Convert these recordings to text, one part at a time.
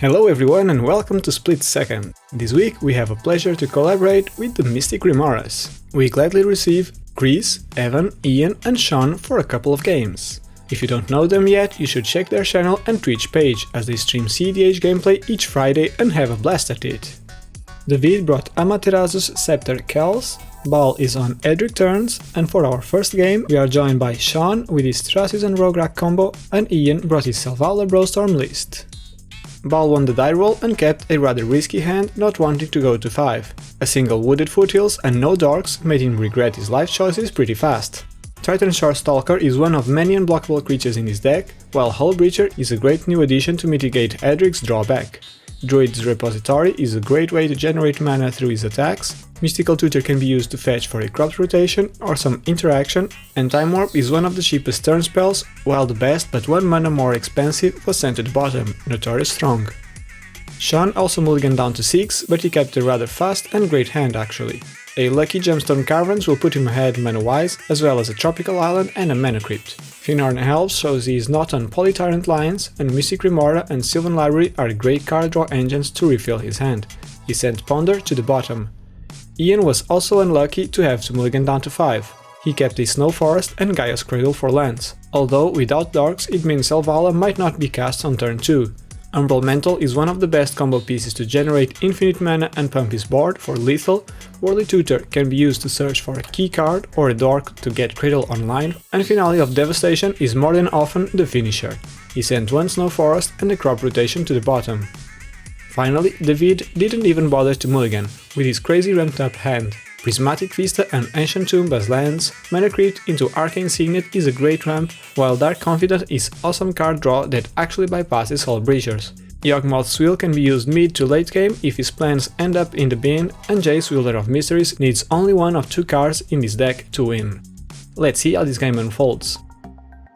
Hello everyone and welcome to SplitSecond. This week we have a pleasure to collaborate with the Mystic Remoras. We gladly receive Chris, Evan, Ian and Sean for a couple of games. If you don't know them yet, you should check their channel and Twitch page, as they stream cEDH gameplay each Friday and have a blast at it. David brought Amaterasu's Scepter Kels, Baal is on Edric Turns, and for our first game we are joined by Sean with his Thrasios and Rograhk combo, and Ian brought his Selvala Brostorm list. Baal won the die roll and kept a rather risky hand, not wanting to go to 5. A single wooded foothills and no dorks made him regret his life choices pretty fast. Triton Shore Stalker is one of many unblockable creatures in his deck, while Hull Breacher is a great new addition to mitigate Edric's drawback. Druid's Repository is a great way to generate mana through his attacks, Mystical Tutor can be used to fetch for a crop rotation or some interaction, and Time Warp is one of the cheapest turn spells, while the best but 1 mana more expensive was sent to the bottom, Notorious Strong. Sean also mulliganed down to 6, but he kept a rather fast and great hand actually. A lucky Gemstone Caverns will put him ahead mana-wise, as well as a Tropical Island and a Mana Crypt. Finarn Elves shows he is not on Polytyrant lines, and Mystic Remora and Sylvan Library are great card draw engines to refill his hand. He sent Ponder to the bottom. Ian was also unlucky to have to mulligan down to 5. He kept a Snow Forest and Gaia's Cradle for lands, although without Darks it means Selvala might not be cast on turn 2. Umbral Mantle is one of the best combo pieces to generate infinite mana and pump his board for lethal. Worldly Tutor can be used to search for a key card or a dork to get Cradle online, and Finale of Devastation is more than often the finisher. He sent 1 Snow Forest and a crop rotation to the bottom. Finally, David didn't even bother to mulligan, with his crazy ramped up hand. Prismatic Vista and Ancient Tomb as lands, Mana Crypt into Arcane Signet is a great ramp, while Dark Confidant is awesome card draw that actually bypasses Hull Breachers. Yawgmoth's Will can be used mid to late game if his plans end up in the bin, and Jace, Wielder of Mysteries, needs only 1 of 2 cards in his deck to win. Let's see how this game unfolds.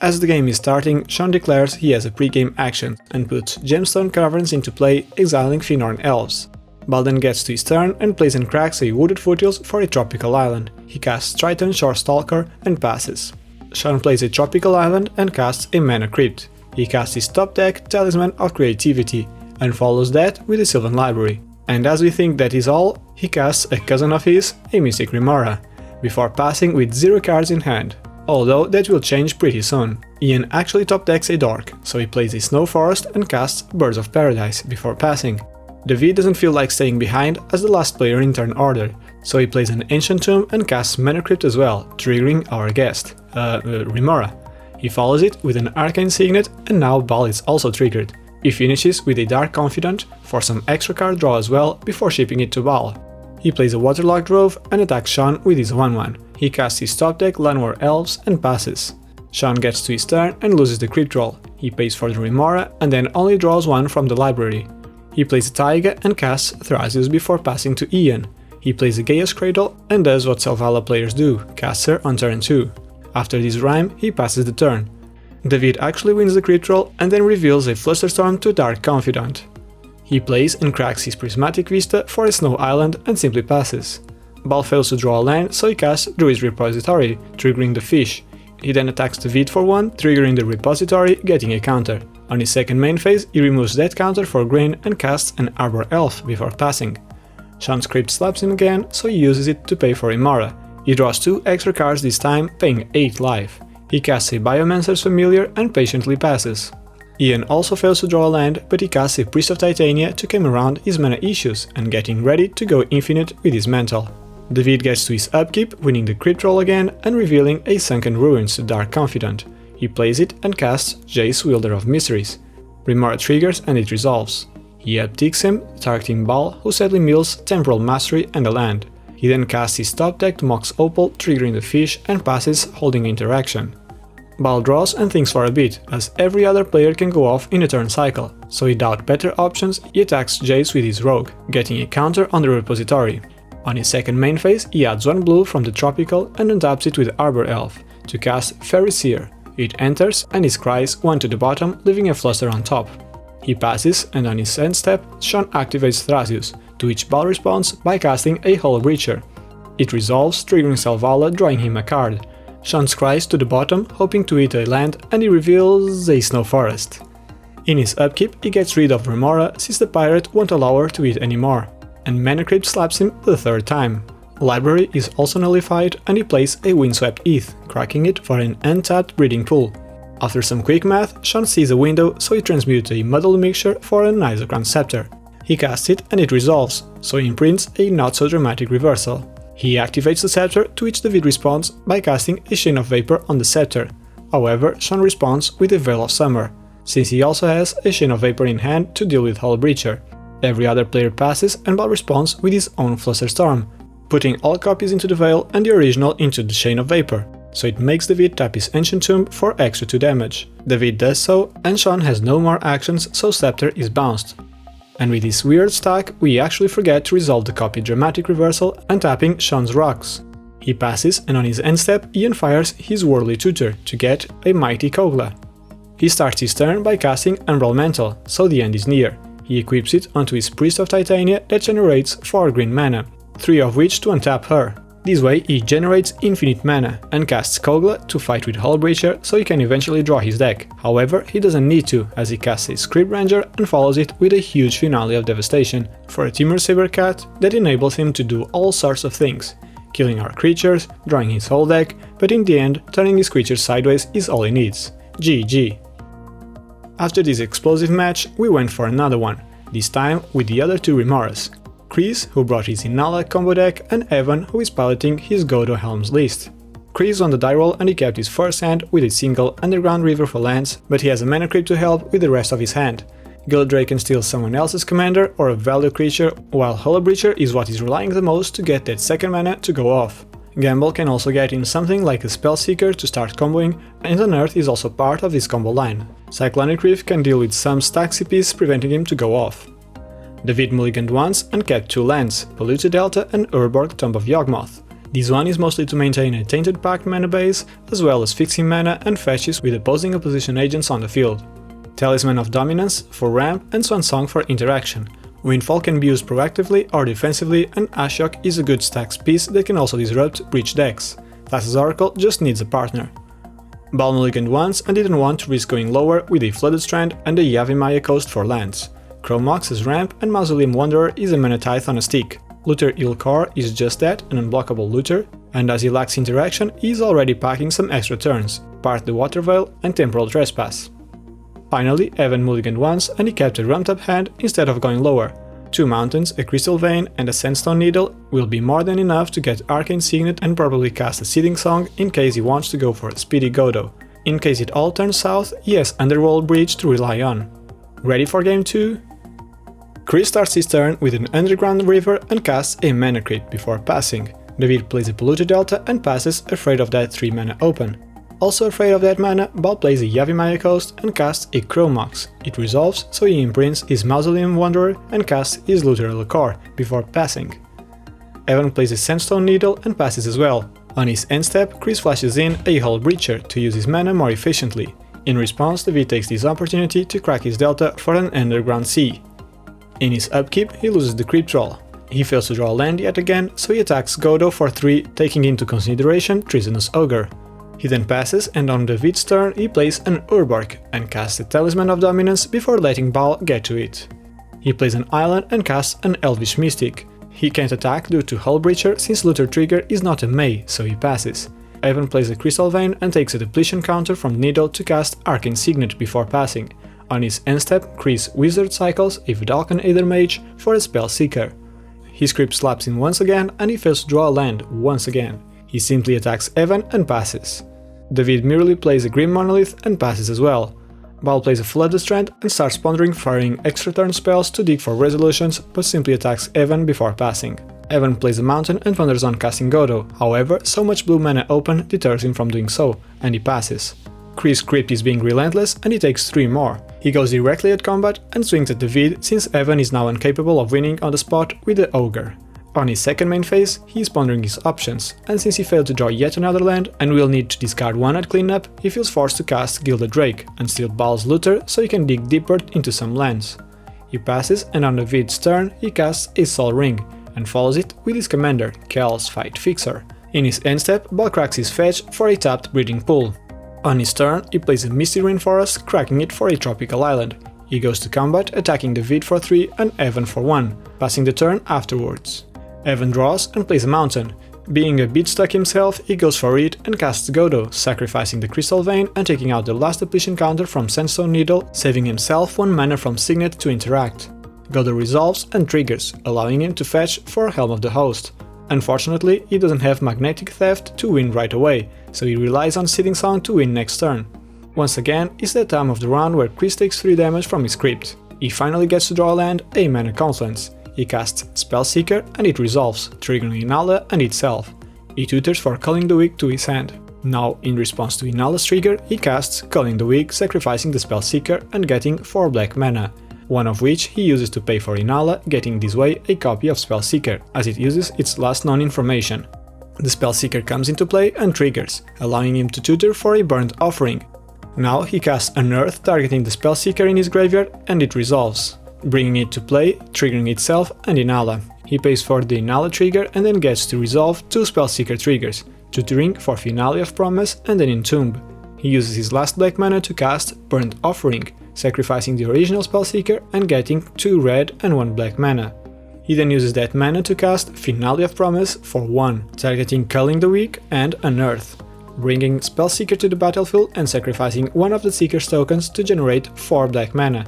As the game is starting, Sean declares he has a pre-game action and puts Gemstone Caverns into play, exiling Finarn Elves. Baal then gets to his turn and plays and cracks a Wooded Foothills for a Tropical Island. He casts Triton Shore Stalker and passes. Sean plays a Tropical Island and casts a Mana Crypt. He casts his top deck Talisman of Creativity and follows that with a Sylvan Library. And as we think that is all, he casts a cousin of his, a Mystic Remora, before passing with 0 cards in hand. Although that will change pretty soon. Ian actually top decks a dork, so he plays a Snow Forest and casts Birds of Paradise before passing. David doesn't feel like staying behind as the last player in turn order, so he plays an Ancient Tomb and casts Mana Crypt as well, triggering our guest, Remora. He follows it with an Arcane Signet, and now Baal is also triggered. He finishes with a Dark Confidant for some extra card draw as well before shipping it to Baal. He plays a Waterlogged Grove and attacks Sean with his 1/1. He casts his top deck Llanowar Elves and passes. Sean gets to his turn and loses the Crypt roll. He pays for the Remora and then only draws 1 from the library. He plays a Taiga and casts Thrasios before passing to Ian. He plays a Gaia's Cradle and does what Selvala players do, casts her on turn 2. After this rhyme, he passes the turn. David actually wins the Crypt roll and then reveals a Flusterstorm to Dark Confidant. He plays and cracks his Prismatic Vista for a Snow Island and simply passes. Baal fails to draw a land, so he casts Druid's Repository, triggering the fish. He then attacks David for 1, triggering the Repository, getting a counter. On his second main phase, he removes that counter for green and casts an Arbor Elf before passing. Sean's Crypt slaps him again, so he uses it to pay for Remora. He draws 2 extra cards this time, paying 8 life. He casts a Biomancer's Familiar and patiently passes. Ian also fails to draw a land, but he casts a Priest of Titania to come around his mana issues and getting ready to go infinite with his mantle. David gets to his upkeep, winning the Crypt roll again and revealing a Sunken Ruins to Dark Confidant. He plays it and casts Jace, Wielder of Mysteries. Remora triggers and it resolves. He upticks him, targeting Baal, who sadly mills Temporal Mastery and a land. He then casts his top deck Mox Opal, triggering the fish and passes, holding interaction. Baal draws and thinks for a bit, as every other player can go off in a turn cycle, so without better options he attacks Jace with his Rogue, getting a counter on the Repository. On his second main phase he adds 1 blue from the Tropical and untaps it with Arbor Elf, to cast Fairy Seer. It enters and he scries 1 to the bottom, leaving a Fluster on top. He passes and on his end step, Sean activates Thrasios, to which Baal responds by casting a Hull Breacher. It resolves, triggering Selvala, drawing him a card. Sean scries to the bottom, hoping to hit a land, and he reveals a Snow Forest. In his upkeep, he gets rid of Remora since the pirate won't allow her to eat anymore, and Mana Crypt slaps him the third time. Library is also nullified and he plays a Windswept ETH, cracking it for an untapped breeding pool. After some quick math, Sean sees a window, so he transmutes a muddled mixture for an Isochron Scepter. He casts it and it resolves, so he imprints a not-so-dramatic reversal. He activates the Scepter, to which David responds by casting a Chain of Vapor on the Scepter. However, Sean responds with a Veil of Summer, since he also has a Chain of Vapor in hand to deal with Hull Breacher. Every other player passes and Baal responds with his own Flusterstorm, putting all copies into the Veil and the original into the Chain of Vapor, so it makes David tap his Ancient Tomb for extra 2 damage. David does so, and Sean has no more actions, so Scepter is bounced. And with this weird stack, we actually forget to resolve the copy Dramatic Reversal, untapping Sean's rocks. He passes, and on his end step, he unfires his Worldly Tutor to get a Mighty Kogla. He starts his turn by casting Umbral Mantle, so the end is near. He equips it onto his Priest of Titania that generates 4 green mana, 3 of which to untap her. This way he generates infinite mana and casts Kogla to fight with Hull Breacher so he can eventually draw his deck. However, he doesn't need to, as he casts a Script Ranger and follows it with a huge finale of devastation for a Timur Sabercat that enables him to do all sorts of things, killing our creatures, drawing his whole deck, but in the end turning his creatures sideways is all he needs. GG. After this explosive match, we went for another one, this time with the other 2 Remoras. Chris, who brought his Inalla combo deck, and Evan, who is piloting his Godo Helm's list. Chris won the die roll and he kept his first hand with a single Underground River for lands, but he has a Mana Crypt to help with the rest of his hand. Gildrake can steal someone else's commander or a value creature, while Hull Breacher is what is relying the most to get that second mana to go off. Gamble can also get in something like a Spellseeker to start comboing, and Unearth is also part of this combo line. Cyclonic Reef can deal with some stack CPs preventing him to go off. David mulliganed once and kept 2 lands, Polluted Delta and Urborg Tomb of Yawgmoth. This one is mostly to maintain a Tainted Pact mana base, as well as fixing mana and fetches with opposing opposition agents on the field. Talisman of Dominance for ramp and Swansong for interaction. Windfall can be used proactively or defensively, and Ashok is a good stacks piece that can also disrupt breach decks. Thassa's Oracle just needs a partner. Baal mulliganed once and didn't want to risk going lower with a Flooded Strand and a Yavimaya Coast for lands. Chromox is ramp and Mausoleum Wanderer is a Mana Tithe on a stick. Looter Ilkor is just that, an unblockable looter, and as he lacks interaction, he is already packing some extra turns, part the Water Veil and Temporal Trespass. Finally, Evan mulliganed once and he kept a ramped up hand instead of going lower. 2 mountains, a Crystal Vein and a Sandstone Needle will be more than enough to get Arcane Signet and probably cast a Seething Song in case he wants to go for a speedy Godo. In case it all turns south, he has Underworld Breach to rely on. Ready for game 2? Chris starts his turn with an Underground River and casts a Mana Crypt before passing. David plays a Polluted Delta and passes, afraid of that 3 mana open. Also afraid of that mana, Baal plays a Yavimaya Coast and casts a Chromox. It resolves, so he imprints his Mausoleum Wanderer and casts his Looter Ilkor before passing. Evan plays a Sandstone Needle and passes as well. On his end step, Chris flashes in a Hull Breacher to use his mana more efficiently. In response, David takes this opportunity to crack his Delta for an Underground Sea. In his upkeep, he loses the Crypt Roll. He fails to draw land yet again, so he attacks Godo for 3, taking into consideration Treasonous Ogre. He then passes, and on David's turn he plays an Urborg and casts a Talisman of Dominance before letting Baal get to it. He plays an island and casts an Elvish Mystic. He can't attack due to Hull Breacher since Looter Trigger is not a May, so he passes. Evan plays a Crystal Vein and takes a depletion counter from Needle to cast Arcane Signet before passing. On his end step, Chris Wizard cycles a Vidalcan Aether Mage for a Spellseeker. His Crypt slaps in once again and he fails to draw a land once again. He simply attacks Evan and passes. David merely plays a Grim Monolith and passes as well. Baal plays a Flooded Strand and starts pondering firing extra turn spells to dig for resolutions, but simply attacks Evan before passing. Evan plays a Mountain and ponders on casting Godo, however, so much blue mana open deters him from doing so, and he passes. Chris' Crypt is being relentless and he takes 3 more. He goes directly at combat and swings at David since Evan is now incapable of winning on the spot with the Ogre. On his second main phase, he is pondering his options, and since he failed to draw yet another land and will need to discard 1 at cleanup, he feels forced to cast Gilded Drake and steal Baal's Looter so he can dig deeper into some lands. He passes, and on David's turn he casts a Sol Ring and follows it with his commander, Kels Fight Fixer. In his end step, Baal cracks his fetch for a tapped Breeding Pool. On his turn, he plays a Mystic Remoras, cracking it for a Tropical Island. He goes to combat, attacking the Vid for 3 and Evan for 1, passing the turn afterwards. Evan draws and plays a mountain. Being a bit stuck himself, he goes for it and casts Godo, sacrificing the Crystal Vein and taking out the last depletion counter from Sandstone Needle, saving himself 1 mana from Signet to interact. Godo resolves and triggers, allowing him to fetch for Helm of the Host. Unfortunately, he doesn't have Magnetic Theft to win right away, so he relies on Seething Song to win next turn. Once again, it's that time of the round where Chris takes 3 damage from his crypt. He finally gets to draw a land, a Mana Confluence. He casts Spellseeker and it resolves, triggering Inalla and itself. He tutors for Culling the Weak to his hand. Now, in response to Inalla's trigger, he casts Culling the Weak, sacrificing the Spellseeker and getting 4 black mana, one of which he uses to pay for Inalla, getting this way a copy of Spellseeker, as it uses its last known information. The Spellseeker comes into play and triggers, allowing him to tutor for a Burnt Offering. Now he casts Unearth, targeting the Spellseeker in his graveyard, and it resolves, bringing it to play, triggering itself and Inalla. He pays for the Inalla trigger and then gets to resolve 2 Spellseeker triggers, tutoring for Finale of Promise and then Entomb. He uses his last black mana to cast Burnt Offering, sacrificing the original Spellseeker and getting 2 red and 1 black mana. He then uses that mana to cast Finale of Promise for 1, targeting Culling the Weak and Unearth, bringing Spellseeker to the battlefield and sacrificing one of the Seeker's tokens to generate 4 black mana.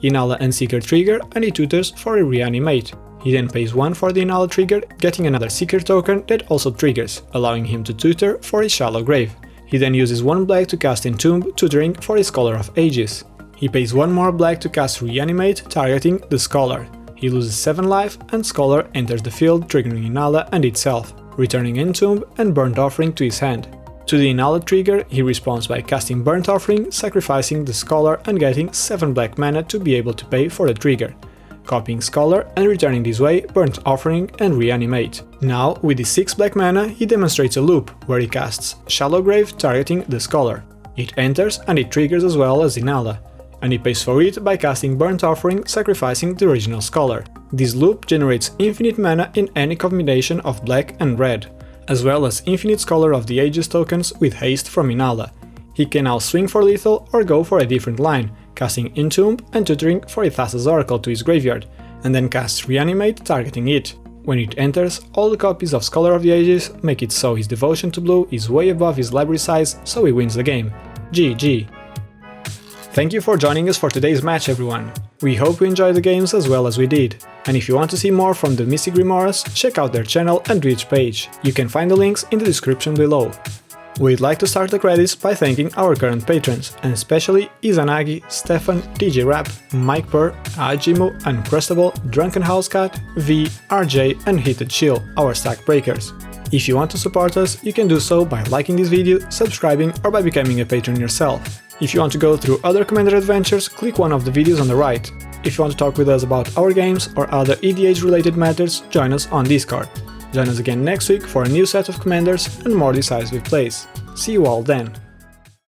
Inalla and Seeker trigger and he tutors for a Reanimate. He then pays 1 for the Inalla trigger, getting another Seeker token that also triggers, allowing him to tutor for a Shallow Grave. He then uses 1 black to cast Entomb, tutoring for a Scholar of Ages. He pays 1 more black to cast Reanimate, targeting the Scholar. He loses 7 life and Scholar enters the field, triggering Inalla and itself, returning Entomb and Burnt Offering to his hand. To the Inalla trigger, he responds by casting Burnt Offering, sacrificing the Scholar and getting 7 black mana to be able to pay for the trigger, copying Scholar and returning this way Burnt Offering and Reanimate. Now, with his 6 black mana, he demonstrates a loop, where he casts Shallow Grave, targeting the Scholar. It enters and it triggers as well as Inalla, and he pays for it by casting Burnt Offering, sacrificing the original Scholar. This loop generates infinite mana in any combination of black and red, as well as infinite Scholar of the Ages tokens with haste from Inalla. He can now swing for lethal or go for a different line, casting Entomb and tutoring for a Thassa's Oracle to his graveyard, and then casts Reanimate, targeting it. When it enters, all the copies of Scholar of the Ages make it so his devotion to blue is way above his library size, so he wins the game. GG. Thank you for joining us for today's match, everyone. We hope you enjoyed the games as well as we did. And if you want to see more from the Mystic Remoras, check out their channel and Twitch page. You can find the links in the description below. We'd like to start the credits by thanking our current patrons, and especially Izanagi, Stefan, DJ Rap, Mike Purr, Ajimu, Uncrustable, Drunken Housecat, V, RJ and Heated Chill, our stack breakers. If you want to support us, you can do so by liking this video, subscribing or by becoming a patron yourself. If you want to go through other Commander adventures, click one of the videos on the right. If you want to talk with us about our games or other EDH related matters, join us on Discord. Join us again next week for a new set of Commanders and more decisive plays. See you all then!